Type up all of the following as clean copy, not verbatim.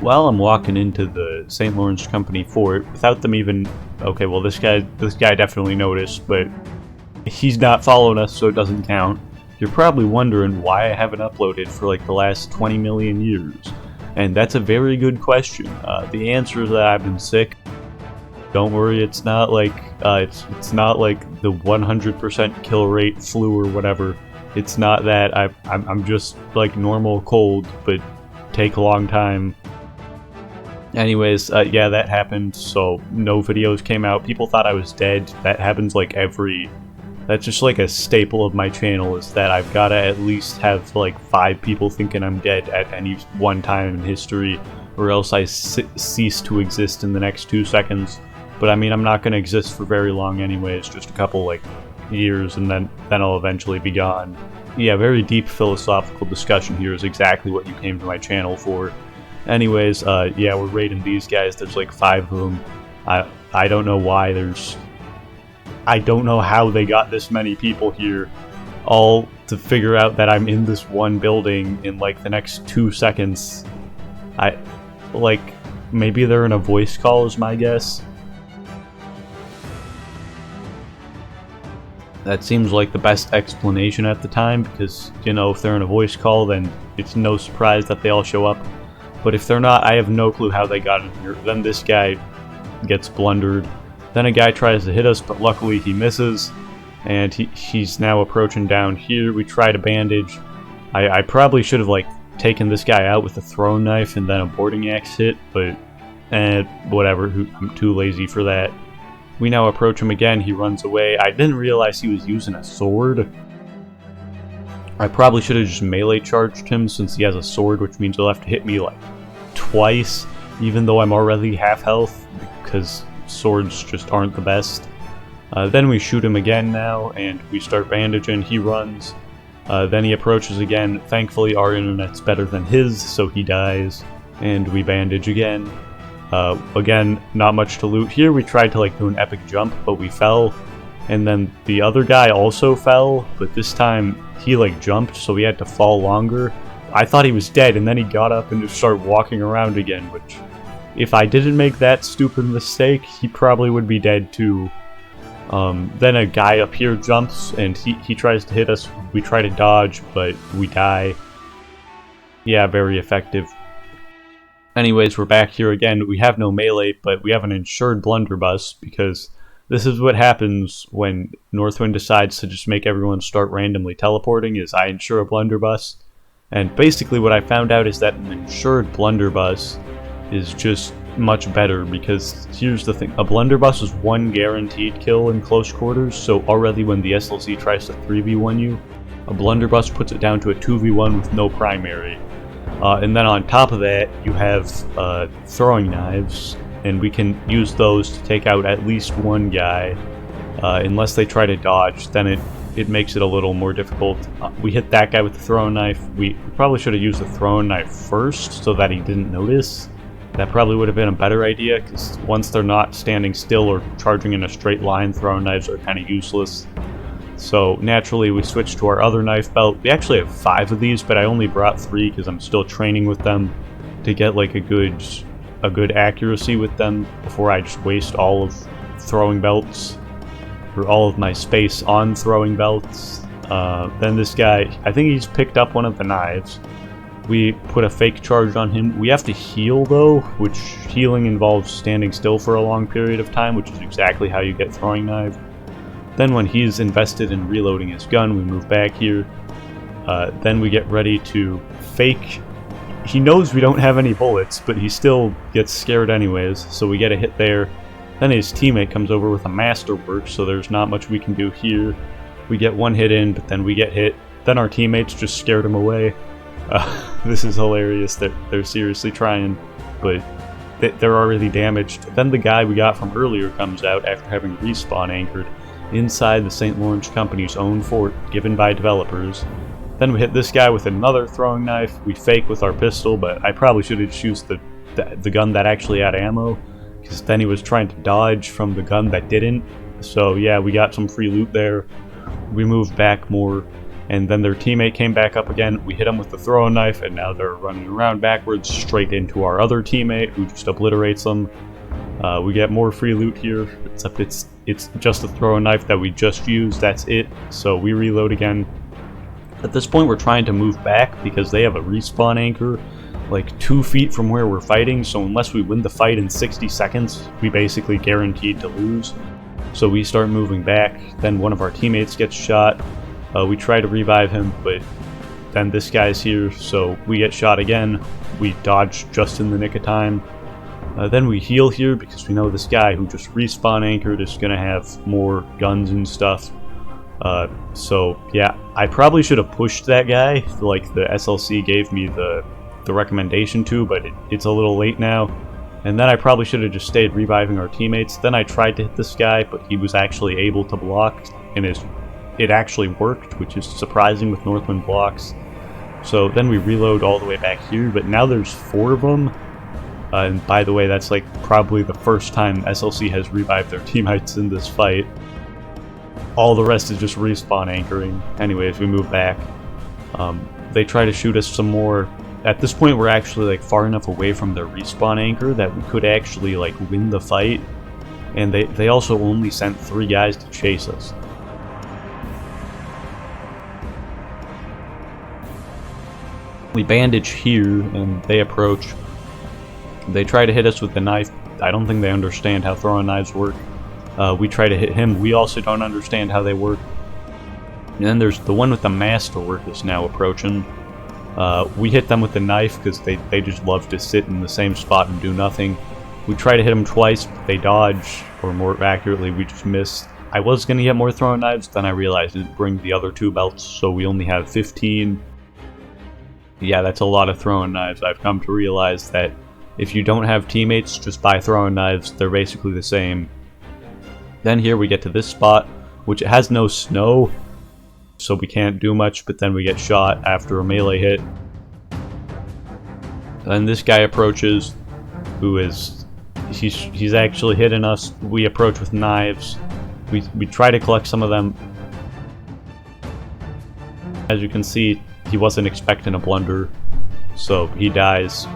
While I'm walking into the St. Lawrence Company fort, without them even... Okay, well this guy definitely noticed, but he's not following us, so it doesn't count. You're probably wondering why I haven't uploaded for like the last 20 million years. And that's a very good question. The answer is that I've been sick. Don't worry, it's not like it's not like the 100% kill rate flu or whatever. It's not that. I'm just like normal cold, but take a long time. Anyways, yeah, that happened, so no videos came out. People thought I was dead. That happens like that's just like a staple of my channel, is that I've gotta at least have like 5 people thinking I'm dead at any one time in history, or else I cease to exist in the next 2 seconds. But I mean, I'm not gonna exist for very long anyways, just a couple like years, and then I'll eventually be gone. Yeah, very deep philosophical discussion here is exactly what you came to my channel for. Anyways, yeah, we're raiding these guys. There's like 5 of them. I don't know why I don't know how they got this many people here, all to figure out that I'm in this one building in like the next 2 seconds. Maybe they're in a voice call is my guess. That seems like the best explanation at the time, because, you know, if they're in a voice call, then it's no surprise that they all show up. But if they're not, I have no clue how they got in here. Then this guy gets blundered. Then a guy tries to hit us, but luckily he misses. And he's now approaching down here. We try to bandage. I probably should have, like, taken this guy out with a throwing knife and then a boarding axe hit, but whatever. I'm too lazy for that. We now approach him again. He runs away. I didn't realize he was using a sword. I probably should have just melee charged him, since he has a sword, which means he'll have to hit me like twice, even though I'm already half health, because swords just aren't the best. Then we shoot him again now, and we start bandaging. He runs. Then he approaches again. Thankfully, our internet's better than his, so he dies. And we bandage again. Again, not much to loot. Here we tried to like do an epic jump, but we fell. And then the other guy also fell, but this time he like jumped, so he had to fall longer. I thought he was dead, and then he got up and just started walking around again, which, if I didn't make that stupid mistake, he probably would be dead too. Then a guy up here jumps, and he tries to hit us. We try to dodge, but we die. Yeah, very effective. Anyways, we're back here again. We have no melee, but we have an insured blunderbuss, because this is what happens when Northwind decides to just make everyone start randomly teleporting, is I insure a blunderbuss. And basically what I found out is that an insured blunderbuss is just much better, because here's the thing. A blunderbuss is 1 guaranteed kill in close quarters, so already when the SLC tries to 3v1 you, a blunderbuss puts it down to a 2v1 with no primary. And then on top of that, you have throwing knives, and we can use those to take out at least one guy, unless they try to dodge. Then it makes it a little more difficult. We hit that guy with the throwing knife. We probably should have used the throwing knife first so that he didn't notice. That probably would have been a better idea, because once they're not standing still or charging in a straight line, throwing knives are kind of useless. So naturally we switched to our other knife belt. We actually have 5 of these, but I only brought 3 because I'm still training with them to get like a good accuracy with them before I just waste all of throwing belts, or all of my space on throwing belts. Then this guy, I think he's picked up one of the knives. We put a fake charge on him. We have to heal though, which healing involves standing still for a long period of time, which is exactly how you get throwing knife. Then when he's invested in reloading his gun, we move back here. Then we get ready to fake. He knows we don't have any bullets, but he still gets scared anyways, so we get a hit there. Then his teammate comes over with a masterwork, so there's not much we can do here. We get 1 hit in, but then we get hit. Then our teammates just scared him away. This is hilarious that they're seriously trying, but they're already damaged. Then the guy we got from earlier comes out after having respawn anchored inside the St. Lawrence Company's own fort given by developers. Then we hit this guy with another throwing knife. We fake with our pistol, but I probably should have just used the gun that actually had ammo, because then he was trying to dodge from the gun that didn't. So yeah, we got some free loot there. We moved back more. and then their teammate came back up again. We hit them with the throwing knife, and now they're running around backwards straight into our other teammate, who just obliterates them. We get more free loot here, except it's just a throwing knife that we just used. That's it. So we reload again. At this point, we're trying to move back because they have a respawn anchor like 2 feet from where we're fighting. So unless we win the fight in 60 seconds, we basically guaranteed to lose. So we start moving back. Then one of our teammates gets shot. We try to revive him, but then this guy's here, so we get shot again. We dodge just in the nick of time. Then we heal here because we know this guy who just respawn anchored is going to have more guns and stuff. So yeah, I probably should have pushed that guy, like the SLC gave me the recommendation to, but it's a little late now. And then I probably should have just stayed reviving our teammates. Then I tried to hit this guy, but he was actually able to block, and it actually worked, which is surprising with Northwind blocks. So then we reload all the way back here, but now there's 4 of them. And by the way, that's like probably the first time SLC has revived their teammates in this fight. All the rest is just respawn anchoring. Anyways, we move back. They try to shoot us some more. At this point, we're actually like far enough away from their respawn anchor that we could actually like win the fight. And they also only sent 3 guys to chase us. We bandage here, and they approach. They try to hit us with the knife. I don't think they understand how throwing knives work. We try to hit him. We also don't understand how they work. And then there's the one with the masterwork is now approaching. We hit them with the knife because they just love to sit in the same spot and do nothing. We try to hit them twice, but they dodge, or more accurately, we just miss. I was going to get more throwing knives, then I realized it didn't bring the other 2 belts, so we only have 15. Yeah, that's a lot of throwing knives. I've come to realize that if you don't have teammates, just buy throwing knives. They're basically the same. Then here we get to this spot, which has no snow, so we can't do much, but then we get shot after a melee hit. Then this guy approaches, he's actually hitting us. We approach with knives. We try to collect some of them. As you can see, he wasn't expecting a blunder, so he dies.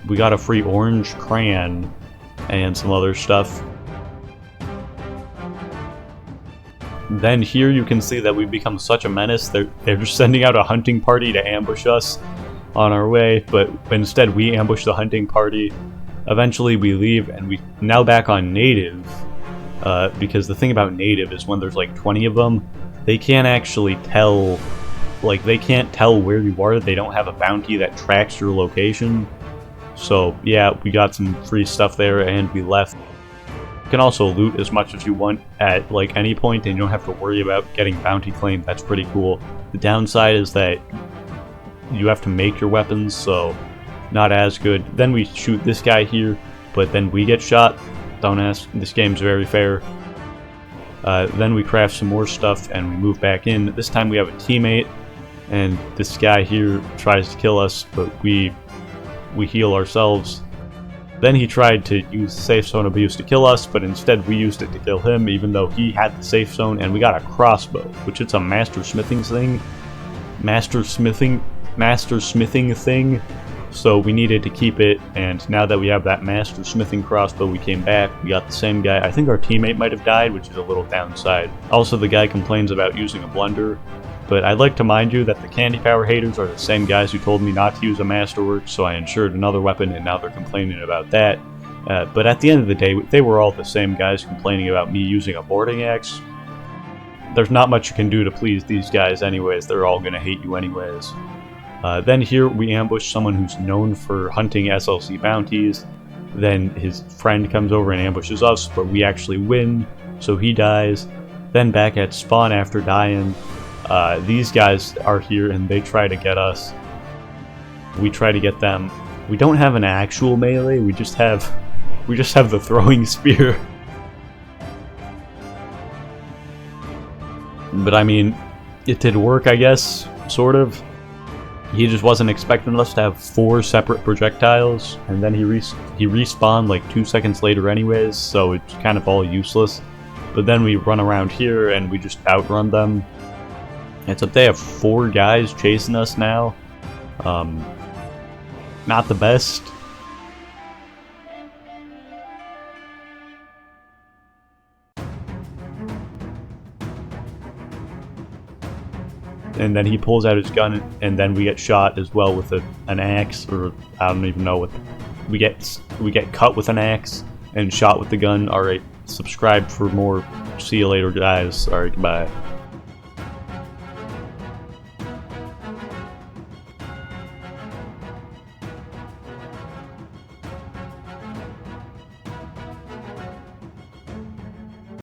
We got a free orange crayon and some other stuff. Then here you can see that we've become such a menace. They're just sending out a hunting party to ambush us on our way, but instead we ambush the hunting party. Eventually we leave, and we now back on native, because the thing about native is when there's like 20 of them, they can't actually tell, like they can't tell where you are. They don't have a bounty that tracks your location. So yeah, we got some free stuff there, and we left. You can also loot as much as you want at like any point, and you don't have to worry about getting bounty claimed. That's pretty cool. The downside is that you have to make your weapons, so not as good. Then we shoot this guy here, but then we get shot. Don't ask, this game's very fair. Then we craft some more stuff and we move back in. This time we have a teammate, and this guy here tries to kill us, but we heal ourselves. Then he tried to use safe zone abuse to kill us, but instead we used it to kill him, even though he had the safe zone, and we got a crossbow, which it's a master smithing thing. Master smithing thing. So we needed to keep it, and now that we have that master smithing crossbow, we came back. We got the same guy. I think our teammate might have died, which is a little downside. Also, the guy complains about using a blunder. But I'd like to mind you that the candy power haters are the same guys who told me not to use a masterwork, so I insured another weapon, and now they're complaining about that. But at the end of the day, they were all the same guys complaining about me using a boarding axe. There's not much you can do to please these guys anyways. They're all gonna hate you anyways. Then here we ambush someone who's known for hunting SLC bounties. Then his friend comes over and ambushes us, but we actually win, so he dies. Then back at spawn after dying, these guys are here and they try to get us. We try to get them. We don't have an actual melee, we just have the throwing spear. But I mean, it did work, I guess, sort of. He just wasn't expecting us to have 4 separate projectiles, and then he respawned like 2 seconds later anyways, so it's kind of all useless. But then we run around here and we just outrun them. It's up. They have 4 guys chasing us now. Not the best. And then he pulls out his gun, and then we get shot as well with an axe, or I don't even know what. We get cut with an axe and shot with the gun. All right, subscribe for more. See you later, guys. All right, goodbye.